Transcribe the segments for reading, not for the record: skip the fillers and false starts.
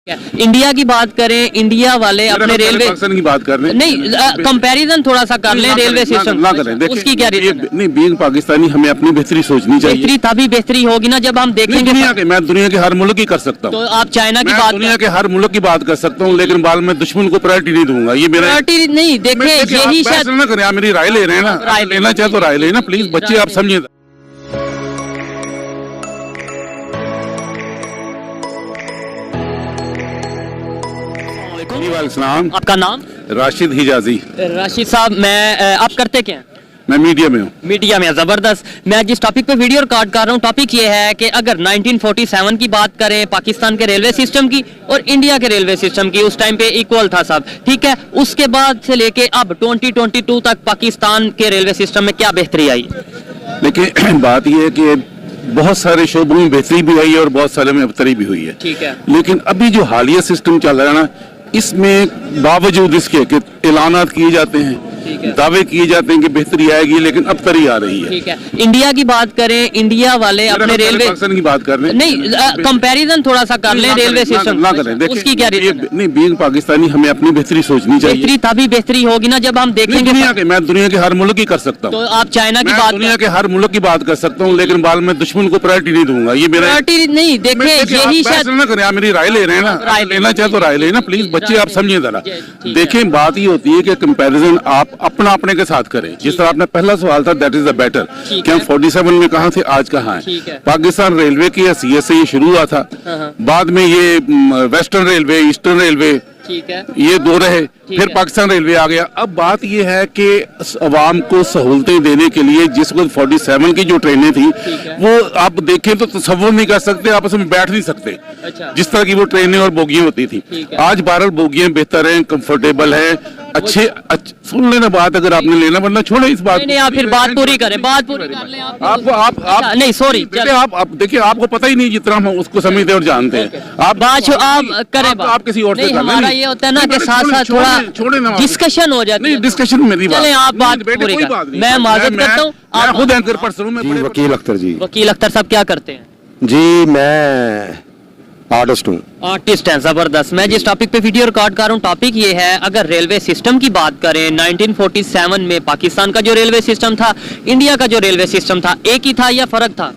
India की बात करें, इंडिया वाले अपने रेलवे पाकिस्तान की बात कर रहे हैं नहीं, कंपैरिजन थोड़ा सा कर लें रेलवे सिस्टम ना करें। देखिए, उसकी क्या रीजन है? नहीं, बीइंग पाकिस्तानी हमें अपनी बेहतरी सोचनी चाहिए। बेहतरी तभी बेहतरी होगी ना जब हम देखेंगे। मैं दुनिया के हर मुल्क की कर सकता हूँ। तो आप चाइना की बात, दुनिया के हर मुल्क की बात कर सकता हूँ, लेकिन बाद में दुश्मन को प्रायोरिटी नहीं दूंगा। ये मेरा प्रायोरिटी नहीं। देखिए यही शायद ना करें, आप मेरी राय ले रहे हैं ना, राय लेना चाहे तो राय लेना प्लीज। बच्चे आप समझिए। आपका नाम? राशिद हिजाजी। राशिद साहब, मैं आप करते क्या हैं? मैं मीडिया में हूँ। मीडिया में, जबरदस्त। मैं जिस टॉपिक पे वीडियो रिकॉर्ड कर रहा हूँ, टॉपिक ये है कि अगर 1947 की बात करें पाकिस्तान के रेलवे सिस्टम की और इंडिया के रेलवे सिस्टम की, उस टाइम पे इक्वल था सब, ठीक है। उसके बाद से लेके अब 2022 तक पाकिस्तान के रेलवे सिस्टम में क्या बेहतरी आई? देखिए, बात यह है कि बहुत सारे शोबों में बेहतरी भी आई है और बहुत सारे में अबतरी भी हुई है, ठीक है। लेकिन अभी जो हालिया सिस्टम चल रहा है ना, इसमें बावजूद इसके कि ऐलानात किए जाते हैं, दावे किए जाते हैं कि बेहतरी आएगी, लेकिन अबतरी आ रही है। ठीक है। इंडिया की बात करें, इंडिया वाले अपने रेलवे पाकिस्तान की बात कर रहे हैं नहीं, कंपैरिजन थोड़ा सा कर लें रेलवे सिस्टम ना करें। देखिए, उसकी क्या रीजन है? नहीं, बीइंग पाकिस्तानी हमें अपनी बेहतरी सोचनी चाहिए। बेहतरी तभी बेहतरी होगी ना जब हम देखेंगे। मैं दुनिया के हर मुल्क की कर सकता हूँ। तो आप चाइना की बात, दुनिया के हर मुल्क की बात कर सकता हूँ, लेकिन बाद में दुश्मन को प्रायोरिटी नहीं दूंगा। ये मेरा प्रायोरिटी नहीं। देखिए यही शायद ना करें, आप मेरी राय ले रहे हैं ना, राय लेना चाहे तो राय लेना प्लीज। बच्चे आप समझिए जरा। देखिए, बात ये होती है कि कंपैरिजन आप अपना अपने के साथ करें। जिस तरह आपने पहला सवाल था, दैट इज द बेटर, कि हम 47 में कहाँ थे, आज कहाँ है। पाकिस्तान रेलवे की हैसियत से ये शुरू हुआ था, बाद में ये वेस्टर्न रेलवे, ईस्टर्न रेलवे, ठीक है, ये दो रहे, फिर पाकिस्तान रेलवे आ गया। अब बात ये है कि अवाम को सहूलतें देने के लिए जिस वक्त 47 की जो ट्रेनें थी, वो आप देखें तो तसव्वुर नहीं कर सकते, आपस में बैठ नहीं सकते। अच्छा। जिस तरह की वो ट्रेनें और बोगियां होती थी। आज 12 बोगियां बेहतर हैं, कंफर्टेबल है, अच्छे। सुन लेना बात, अगर आपने लेना, वरना छोड़ो इस बात। नहीं, आप फिर बात पूरी करें, बात पूरी कर लें आप। आप नहीं, सॉरी, आप देखिए, आपको पता ही नहीं जितना हम उसको समझते और जानते हैं। आप बात आप करें, आप किसी और से कर लें। ये होता है ना कि साथ साथ थोड़ा डिस्कशन हो जाती है। नहीं, डिस्कशन मेरी बात। चलें, आप बात पूरी कर। मैं माजरत करता हूँ, आप खुद एंकर पर्सन हूं। मैं वकील अख्तर जी। वकील अख्तर साहब क्या करते हैं? जी, मैं आर्टिस्ट हूँ। आर्टिस्ट हैं, जबरदस्त। मैं जिस टॉपिक पे वीडियो रिकॉर्ड कर रहा हूँ, टॉपिक ये है, अगर रेलवे सिस्टम की बात करें, 1947 में पाकिस्तान का जो रेलवे सिस्टम था, इंडिया का जो रेलवे सिस्टम था, एक ही था या फर्क था?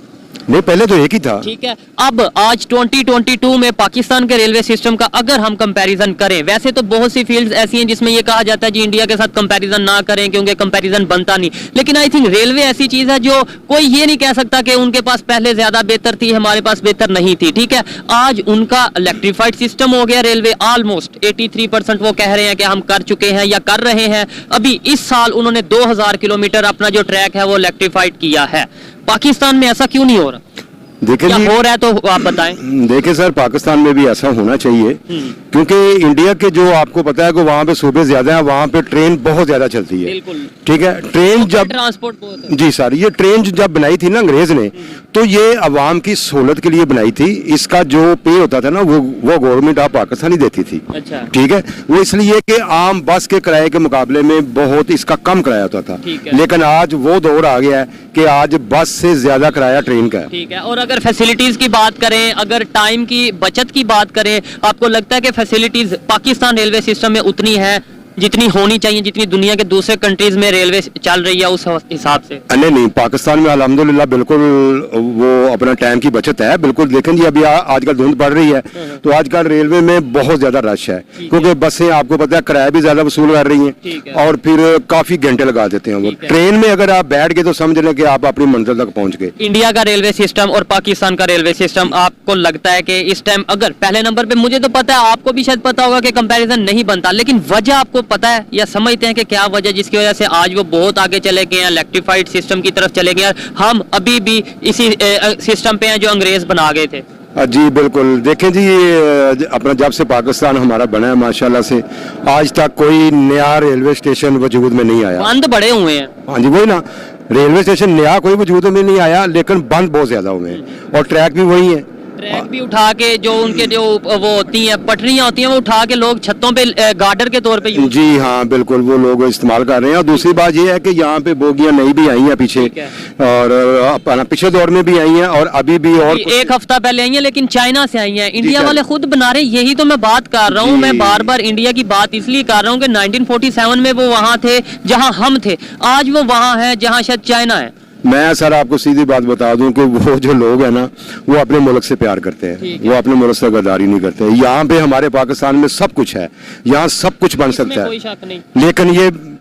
नहीं, पहले तो एक ही था। ठीक है। अब आज 2022 में पाकिस्तान के रेलवे सिस्टम का अगर हम कंपैरिजन करें, वैसे तो बहुत सी फील्ड्स ऐसी हैं जिसमें ये कहा जाता है जी इंडिया के साथ कंपैरिजन ना करें क्योंकि कंपैरिजन बनता नहीं, लेकिन आई थिंक रेलवे ऐसी चीज है जो कोई ये नहीं कह सकता कि उनके पास पहले ज्यादा बेहतर थी, हमारे पास बेहतर नहीं थी। ठीक है, आज उनका इलेक्ट्रीफाइड सिस्टम हो गया रेलवे, ऑलमोस्ट 83% वो कह रहे हैं कि हम कर चुके हैं या कर रहे हैं। अभी इस साल उन्होंने 2000 किलोमीटर अपना जो ट्रैक है वो इलेक्ट्रीफाइड किया है। पाकिस्तान में ऐसा क्यों नहीं हो रहा? देखिए, हो रहा है तो आप बताएं। देखिए सर, पाकिस्तान में भी ऐसा होना चाहिए, क्योंकि इंडिया के जो आपको पता है कि वहाँ पे सूबे ज्यादा हैं, वहाँ पे ट्रेन बहुत ज्यादा चलती है। ठीक है, ट्रेन जब ट्रांसपोर्ट जी सर, ये ट्रेन जब बनाई थी ना अंग्रेज ने, तो ये अवाम की सहूलत के लिए बनाई थी। इसका जो पे होता था ना, वो गवर्नमेंट ऑफ पाकिस्तान ही देती थी। अच्छा। ठीक है, वो इसलिए कि आम बस के किराए के मुकाबले में बहुत इसका कम किराया होता था। लेकिन आज वो दौर आ गया है कि आज बस से ज्यादा किराया ट्रेन का है। ठीक है। और अगर फैसिलिटीज की बात करें, अगर टाइम की बचत की बात करें, आपको लगता है कि फैसिलिटीज पाकिस्तान रेलवे सिस्टम में उतनी है जितनी होनी चाहिए, जितनी दुनिया के दूसरे कंट्रीज में रेलवे चल रही है उस हिसाब से? नहीं, पाकिस्तान में अल्हम्दुलिल्लाह बिल्कुल वो अपना टाइम की बचत है। बिल्कुल देखें जी, अभी आजकल धुंध पड़ रही है तो आजकल रेलवे में बहुत ज्यादा रश है, क्योंकि बसें आपको पता है किराया भी ज्यादा वसूल कर रही हैं और फिर काफी घंटे लगा देते हैं वो। ट्रेन में अगर आप बैठ गए तो समझ लें कि आप अपनी मंजिल तक पहुंच गए। इंडिया का रेलवे सिस्टम और पाकिस्तान का रेलवे सिस्टम, आपको लगता है कि इस टाइम, अगर पहले नंबर पे, मुझे तो पता है, आपको भी शायद पता होगा कि कंपैरिजन नहीं बनता, लेकिन वजह आपको पता है या समझते हैं कि क्या वजह जिसकी वजह से आज वो बहुत आगे चले गए हैं, इलेक्ट्रीफाइड सिस्टम की तरफ चले गए हैं, हम अभी भी इसी सिस्टम पे हैं जो अंग्रेज बना गए थे? जी बिल्कुल। देखें जी, अपना जब से पाकिस्तान हमारा बना है माशाल्लाह से, आज तक कोई नया रेलवे स्टेशन वजूद में नहीं आया। बंद बड़े हुए हैं। हाँ जी, वही ना, रेलवे स्टेशन नया कोई वजूद में नहीं आया, लेकिन बंद बहुत ज्यादा हुए हैं और ट्रैक भी वही है। ट्रैक भी उठा के जो उनके जो वो होती हैं पटरियां होती हैं वो उठा के लोग छतों पे गार्डर के तौर पे यूज। जी हाँ बिल्कुल, वो लोग इस्तेमाल कर रहे हैं। और दूसरी बात ये है कि यहाँ पे बोगियां नई भी आई हैं पीछे, ठीक है। और अपना पिछले दौर में भी आई हैं और अभी भी, और एक हफ्ता पहले आई हैं लेकिन चाइना से आई हैं, इंडिया जी, वाले खुद बना रहे हैं। यही तो मैं बात कर रहा हूँ, जी। मैं बार बार इंडिया की बात इसलिए कर रहा हूँ कि 1947 में वो वहाँ थे जहाँ हम थे, आज वो वहाँ है जहाँ शायद चाइना है। मैं सर आपको सीधी बात बता दूं कि वो जो लोग हैं ना, वो अपने मुल्क से प्यार करते ठीक हैं, है। वो अपने मुल्क से गद्दारी नहीं करते। यहाँ पे हमारे पाकिस्तान में सब कुछ है, यहाँ सब कुछ बन इसमें सकता कोई है, शक नहीं। लेकिन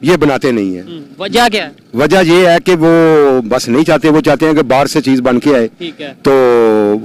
ये बनाते नहीं है। वजह क्या है? वजह ये है कि वो बस नहीं चाहते, वो चाहते हैं कि बाहर से चीज बन के आए, ठीक है। तो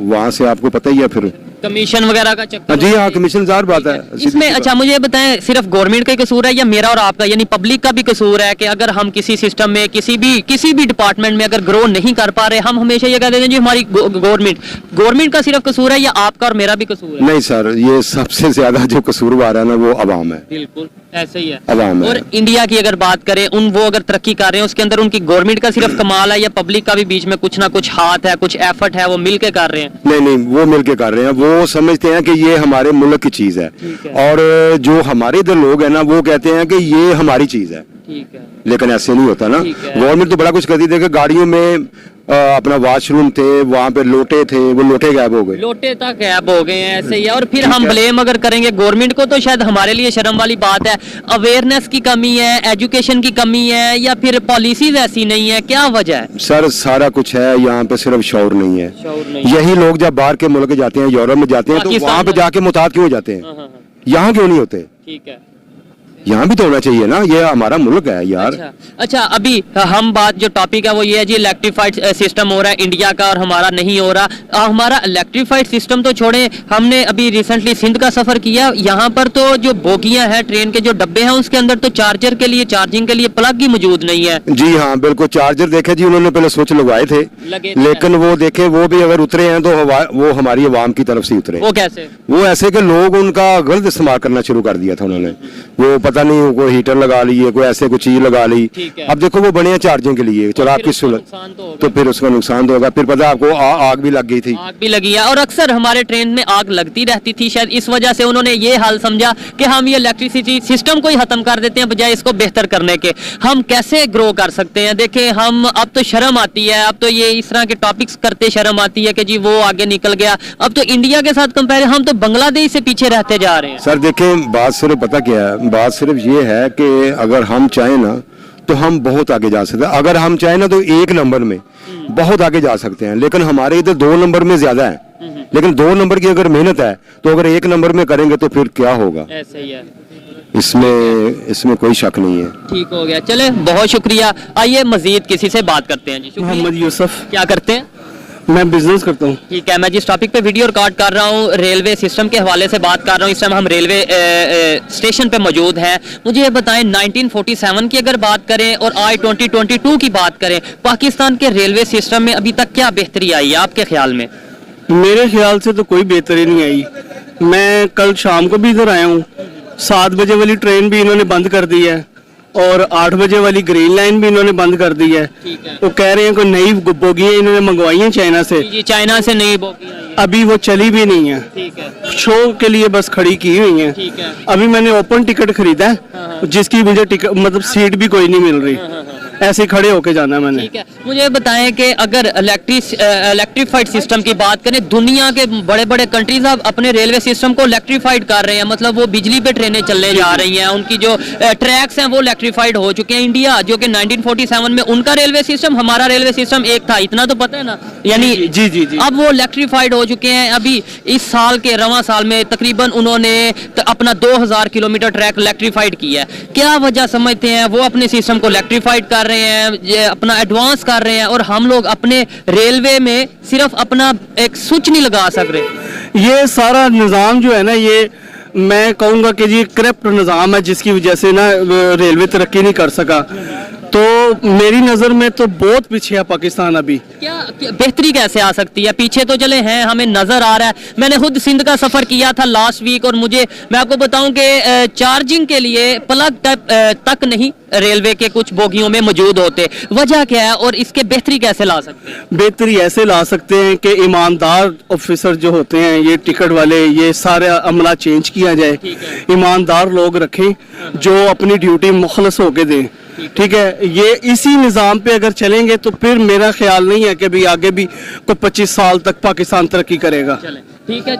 वहां से आपको पता ही है फिर। कमीशन वगैरह का चक्कर। जी हाँ, कमीशन जार बात है। इसमें अच्छा मुझे ये बताएं, सिर्फ गवर्नमेंट का ही कसूर है या मेरा और आपका यानी पब्लिक का भी कसूर है कि अगर हम किसी सिस्टम में किसी भी डिपार्टमेंट में अगर ग्रो नहीं कर पा रहे, हम हमेशा ये कहते हैं जी हमारी गवर्नमेंट का सिर्फ कसूर है या आपका और मेरा भी कसूर है? नहीं सर, ये सबसे ज्यादा जो कसूरवार है ना वो अवाम है। बिल्कुल ऐसे ही है। अवाम है। और इंडिया की अगर बात करें, वो अगर तरक्की कर रहे हैं उसके अंदर उनकी गवर्नमेंट का सिर्फ कमाल है या पब्लिक का भी बीच में कुछ ना कुछ हाथ है, कुछ एफर्ट है, वो मिलके कर रहे हैं? नहीं, वो मिलके कर रहे हैं। वो समझते हैं कि ये हमारे मुल्क की चीज है, ठीक है। और जो हमारे इधर लोग हैं ना वो कहते हैं कि ये हमारी चीज है, ठीक है। लेकिन ऐसे नहीं होता ना। ठीक है। गवर्नमेंट तो बड़ा कुछ करती थी कि गाड़ियों में अपना वॉशरूम थे, वहाँ पे लोटे थे, वो लोटे गायब हो गए। लोटे तक गायब हो गए हैं, ऐसे ही है। और फिर हम ब्लेम अगर करेंगे गवर्नमेंट को तो शायद हमारे लिए शर्म वाली बात है। अवेयरनेस की कमी है, एजुकेशन की कमी है, या फिर पॉलिसीज ऐसी नहीं है, क्या वजह है? सर सारा कुछ है, यहाँ पे सिर्फ शौर नहीं है। शौर नहीं। यही लोग जब बाहर के मुल्क जाते हैं, यूरोप में जाते हैं, तो पाकिस्तान वहाँ पे में। जाके मुताद क्यों हो जाते हैं? हाँ। यहाँ क्यों नहीं होते? ठीक है। यहाँ भी तो होना चाहिए ना, ये हमारा मुल्क है यार। अच्छा अभी हम बात जो टॉपिक है वो ये है जी, इलेक्ट्रीफाइड सिस्टम हो रहा है इंडिया का और हमारा नहीं हो रहा। हमारा इलेक्ट्रीफाइड सिस्टम तो छोड़े, हमने अभी रिसेंटली सिंध का सफर किया, यहाँ पर तो जो बोगियां हैं, ट्रेन के जो डब्बे हैं, उसके अंदर तो चार्जर के लिए, चार्जिंग के लिए प्लग ही मौजूद नहीं है। जी हाँ बिल्कुल, चार्जर देखे जी, उन्होंने पहले स्विच लगवाए थे, लगे थे। लेकिन वो देखे वो भी अगर उतरे हैं तो वो हमारी अवाम की तरफ से उतरे। वो कैसे? वो ऐसे कि लोग उनका गलत इस्तेमाल करना शुरू कर दिया था उन्होंने। वो पता नहीं कोई हीटर लगा ली है, कोई ऐसे कुछ चीज लगा ली। ठीक है। अब देखो वो बने हैं चार्जिंग के लिए, चलो आपकी सुलह, तो फिर उसका नुकसान तो होगा। फिर पता है आपको आग भी लग गई थी। आग भी लगी है और अक्सर हमारे ट्रेन में आग लगती रहती थी। शायद इस वजह से उन्होंने ये हाल समझा कि हम ये इलेक्ट्रिसिटी सिस्टम को ही खत्म कर देते हैं बजाय इसको बेहतर करने के। हम कैसे ग्रो कर सकते हैं? देखें, हम अब तो शर्म आती है, अब तो ये इस तरह के टॉपिक्स करते शर्म आती है कि जी वो आगे निकल गया। अब तो इंडिया के साथ कंपेयर, हम तो बांग्लादेश से पीछे रहते जा रहे हैं। सर देखें, बात सिर्फ पता क्या है, बात सिर्फ ये है कि अगर हम चाहें ना तो हम बहुत आगे जा सकते हैं। अगर हम चाहें ना तो 1 नंबर में बहुत आगे जा सकते हैं, लेकिन हमारे इधर 2 नंबर में ज्यादा है। लेकिन 2 नंबर की अगर मेहनत है तो अगर 1 नंबर में करेंगे तो फिर क्या होगा? ऐसे ही है, इसमें कोई शक नहीं है। ठीक हो गया। चले, बहुत शुक्रिया। आइए मजीद किसी से बात करते हैं जी। शुक्रिया। मोहम्मद यूसुफ। क्या करते हैं? मैं बिजनेस करता हूँ। ठीक है, मैं जिस टॉपिक पे वीडियो रिकॉर्ड कर रहा हूँ रेलवे सिस्टम के हवाले से बात कर रहा हूँ। इस टाइम हम रेलवे स्टेशन पे मौजूद हैं। मुझे ये बताएं, 1947 की अगर बात करें और आज 2022 की बात करें, पाकिस्तान के रेलवे सिस्टम में अभी तक क्या बेहतरी आई है आपके ख्याल में? मेरे ख्याल से तो कोई बेहतरी नहीं आई। मैं कल शाम को भी इधर आया हूँ, 7 बजे वाली ट्रेन भी इन्होंने बंद कर दी है और 8 बजे वाली ग्रीन लाइन भी इन्होंने बंद कर दी है। ठीक है। वो कह रहे हैं कि नई बोगियां इन्होंने मंगवाई हैं चाइना से, जी, चाइना से नई बोगियां आई हैं। अभी वो चली भी नहीं है, ठीक है। शो के लिए बस खड़ी की हुई हैं। ठीक है। अभी मैंने ओपन टिकट खरीदा है, जिसकी मुझे टिकट मतलब सीट भी कोई नहीं मिल रही, ऐसे ही खड़े होके जाना है मैंने। ठीक है, मुझे बताएं कि अगर इलेक्ट्रीफाइड सिस्टम की बात करें, दुनिया के बड़े बड़े कंट्रीज अब अपने रेलवे सिस्टम को इलेक्ट्रीफाइड कर रहे हैं, मतलब वो बिजली पे ट्रेनें चलने जा रही हैं, उनकी जो ट्रैक्स हैं वो इलेक्ट्रीफाइड हो चुके हैं। इंडिया जो कि 1947 में उनका रेलवे सिस्टम, हमारा रेलवे सिस्टम एक था, इतना तो पता है ना, यानी जी। अब वो इलेक्ट्रीफाइड हो चुके हैं। अभी इस साल के रवां साल में तकरीबन उन्होंने अपना 2000 किलोमीटर ट्रैक इलेक्ट्रीफाइड किया है। क्या वजह समझते हैं? वो अपने सिस्टम को इलेक्ट्रीफाइड कर रहे हैं, ये अपना एडवांस कर रहे हैं, और हम लोग अपने रेलवे में सिर्फ अपना एक स्विच नहीं लगा सक रहे। ये सारा निज़ाम जो है ना, ये मैं कहूँगा कि ये करप्ट निज़ाम है, जिसकी वजह से ना रेलवे तरक्की नहीं कर सका। तो मेरी नज़र में तो बहुत पीछे है पाकिस्तान अभी। क्या बेहतरी कैसे आ सकती है? पीछे तो चले हैं, हमें नजर आ रहा है। मैंने खुद सिंध का सफर किया था लास्ट वीक, और मुझे मैं आपको बताऊं कि चार्जिंग के लिए प्लग तक नहीं रेलवे के कुछ बोगियों में मौजूद होते। वजह क्या है और इसके बेहतरी कैसे ला सकते हैं? बेहतरी ऐसे ला सकते हैं कि ईमानदार ऑफिसर जो होते हैं, ये टिकट वाले, ये सारे अमला चेंज किया जाए, ईमानदार लोग रखें जो अपनी ड्यूटी मुखलस होके दें। ठीक है, ये इसी निज़ाम पे अगर चलेंगे तो फिर मेरा ख्याल नहीं है कि भी आगे भी कोई 25 साल तक पाकिस्तान तरक्की करेगा। ठीक है।